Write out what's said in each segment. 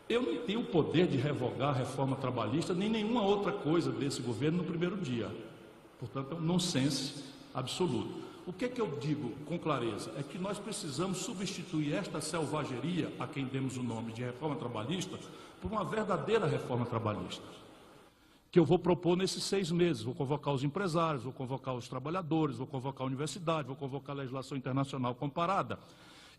Eu não tenho o poder de revogar a reforma trabalhista, nem nenhuma outra coisa desse governo no primeiro dia. Portanto, é um nonsense absoluto. O que é que eu digo com clareza? É que nós precisamos substituir esta selvageria, a quem demos o nome de reforma trabalhista, por uma verdadeira reforma trabalhista, que eu vou propor nesses 6 meses. Vou convocar os empresários, vou convocar os trabalhadores, vou convocar a universidade, vou convocar a legislação internacional comparada.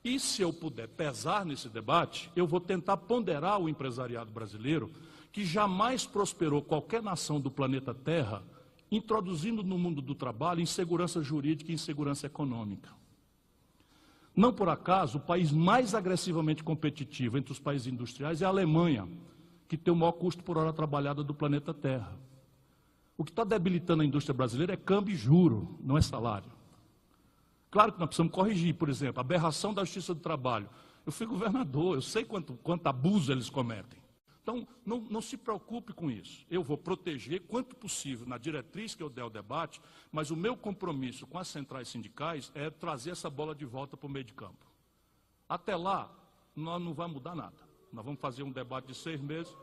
E se eu puder pesar nesse debate, eu vou tentar ponderar o empresariado brasileiro, que jamais prosperou qualquer nação do planeta Terra, introduzindo no mundo do trabalho insegurança jurídica e insegurança econômica. Não por acaso, o país mais agressivamente competitivo entre os países industriais é a Alemanha, que tem o maior custo por hora trabalhada do planeta Terra. O que está debilitando a indústria brasileira é câmbio e juro, não é salário. Claro que nós precisamos corrigir, por exemplo, a aberração da Justiça do Trabalho. Eu fui governador, eu sei quanto abuso eles cometem. Então, não se preocupe com isso. Eu vou proteger, quanto possível, na diretriz que eu der ao debate, mas o meu compromisso com as centrais sindicais é trazer essa bola de volta para o meio de campo. Até lá, nós não vamos mudar nada. Nós vamos fazer um debate de 6 meses.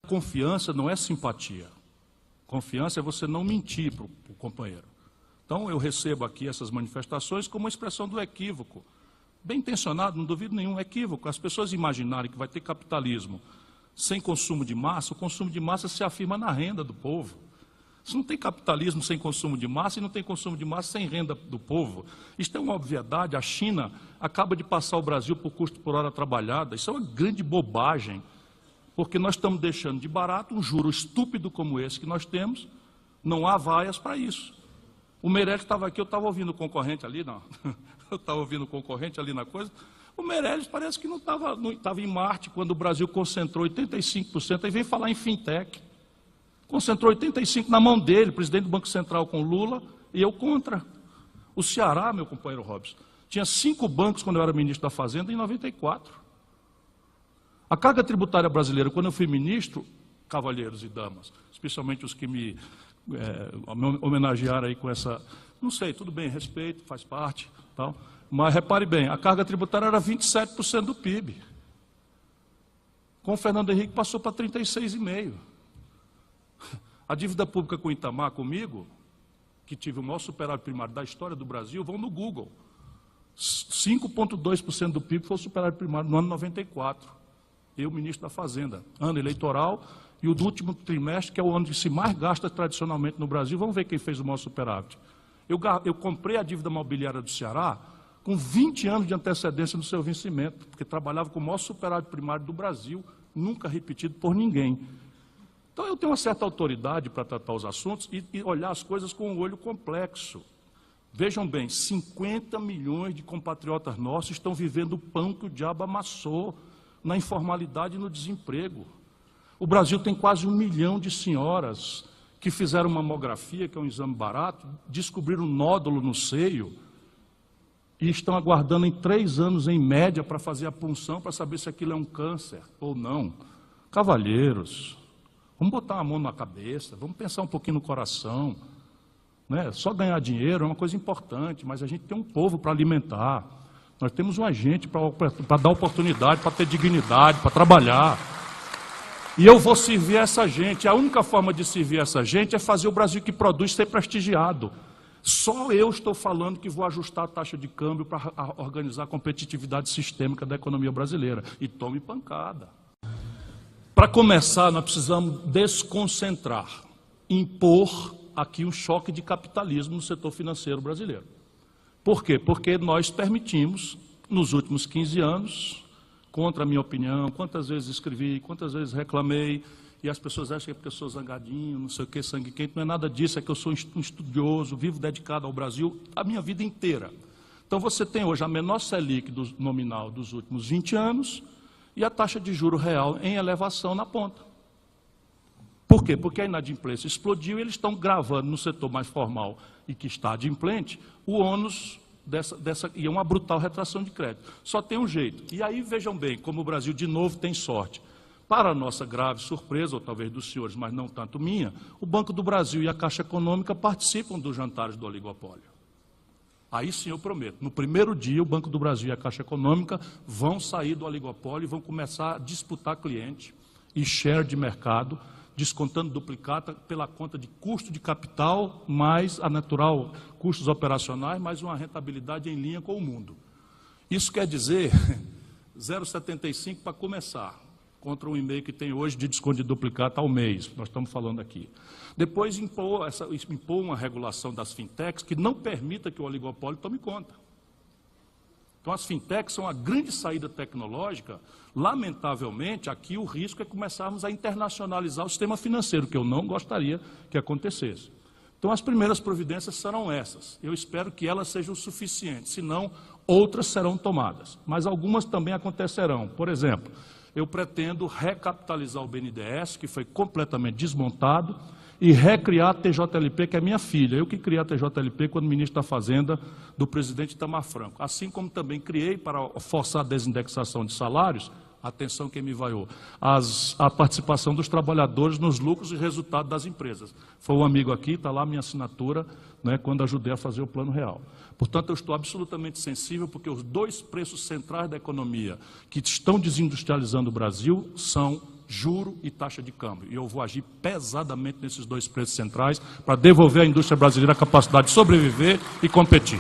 Confiança não é simpatia. Confiança é você não mentir para o companheiro. Então, eu recebo aqui essas manifestações como uma expressão do equívoco. Bem intencionado, não duvido nenhum, equívoco. As pessoas imaginarem que vai ter capitalismo sem consumo de massa, o consumo de massa se afirma na renda do povo. Se não tem capitalismo sem consumo de massa, e não tem consumo de massa sem renda do povo. Isso é uma obviedade. A China acaba de passar o Brasil por custo por hora trabalhada. Isso é uma grande bobagem, porque nós estamos deixando de barato um juro estúpido como esse que nós temos. Não há vaias para isso. O Meirelles estava aqui, eu estava ouvindo o concorrente ali, não. Eu estava ouvindo o concorrente ali na coisa. O Meirelles parece que não estava em Marte, quando o Brasil concentrou 85%, aí vem falar em fintech. Concentrou 85% na mão dele, presidente do Banco Central com Lula, e eu contra. O Ceará, meu companheiro Robson, tinha 5 bancos quando eu era ministro da Fazenda, em 94. A carga tributária brasileira, quando eu fui ministro, cavalheiros e damas, especialmente os que me homenagearam aí com essa... Não sei, tudo bem, respeito, faz parte, tal, mas repare bem, a carga tributária era 27% do PIB. Com o Fernando Henrique passou para 36,5%. A dívida pública com o Itamar, comigo, que tive o maior superávit primário da história do Brasil, vão no Google. 5,2% do PIB foi o superávit primário no ano 94. Eu, ministro da Fazenda, ano eleitoral, e o do último trimestre, que é o ano que se mais gasta tradicionalmente no Brasil. Vamos ver quem fez o maior superávit. Eu comprei a dívida mobiliária do Ceará com 20 anos de antecedência no seu vencimento, porque trabalhava com o maior superávit primário do Brasil, nunca repetido por ninguém. Então, eu tenho uma certa autoridade para tratar os assuntos e olhar as coisas com um olho complexo. Vejam bem, 50 milhões de compatriotas nossos estão vivendo o pão que o diabo amassou, na informalidade e no desemprego. O Brasil tem quase 1 milhão de senhoras que fizeram mamografia, que é um exame barato, descobriram um nódulo no seio e estão aguardando em 3 anos, em média, para fazer a punção, para saber se aquilo é um câncer ou não. Cavalheiros, vamos botar a mão na cabeça, vamos pensar um pouquinho no coração. Né? Só ganhar dinheiro é uma coisa importante, mas a gente tem um povo para alimentar. Nós temos uma gente para dar oportunidade, para ter dignidade, para trabalhar. E eu vou servir essa gente. A única forma de servir essa gente é fazer o Brasil que produz ser prestigiado. Só eu estou falando que vou ajustar a taxa de câmbio para organizar a competitividade sistêmica da economia brasileira. E tome pancada. Para começar, nós precisamos desconcentrar, impor aqui um choque de capitalismo no setor financeiro brasileiro. Por quê? Porque nós permitimos, nos últimos 15 anos, contra a minha opinião, quantas vezes escrevi, quantas vezes reclamei, e as pessoas acham que é porque eu sou zangadinho, não sei o que, sangue quente, não é nada disso, é que eu sou um estudioso, vivo dedicado ao Brasil a minha vida inteira. Então você tem hoje a menor Selic nominal dos últimos 20 anos e a taxa de juro real em elevação na ponta. Por quê? Porque a inadimplência explodiu e eles estão gravando no setor mais formal e que está adimplente o ônus e é uma brutal retração de crédito. Só tem um jeito. E aí vejam bem como o Brasil de novo tem sorte. Para a nossa grave surpresa, ou talvez dos senhores, mas não tanto minha, o Banco do Brasil e a Caixa Econômica participam dos jantares do oligopólio. Aí sim eu prometo, no primeiro dia o Banco do Brasil e a Caixa Econômica vão sair do oligopólio e vão começar a disputar cliente e share de mercado, descontando duplicata pela conta de custo de capital, mais a natural custos operacionais, mais uma rentabilidade em linha com o mundo. Isso quer dizer 0,75 para começar, contra o e-mail que tem hoje de desconto de duplicata ao mês, nós estamos falando aqui. Depois impor uma regulação das fintechs que não permita que o oligopólio tome conta. Então, as fintechs são a grande saída tecnológica. Lamentavelmente, aqui o risco é começarmos a internacionalizar o sistema financeiro, que eu não gostaria que acontecesse. Então, as primeiras providências serão essas. Eu espero que elas sejam suficientes, senão outras serão tomadas. Mas algumas também acontecerão. Por exemplo, eu pretendo recapitalizar o BNDES, que foi completamente desmontado, e recriar a TJLP, que é minha filha. Eu que criei a TJLP quando ministro da Fazenda do presidente Itamar Franco. Assim como também criei, para forçar a desindexação de salários, atenção quem me vaiou, a participação dos trabalhadores nos lucros e resultados das empresas. Foi um amigo aqui, está lá a minha assinatura, né, quando ajudei a fazer o Plano Real. Portanto, eu estou absolutamente sensível, porque os dois preços centrais da economia que estão desindustrializando o Brasil são juro e taxa de câmbio. E eu vou agir pesadamente nesses dois preços centrais para devolver à indústria brasileira a capacidade de sobreviver e competir.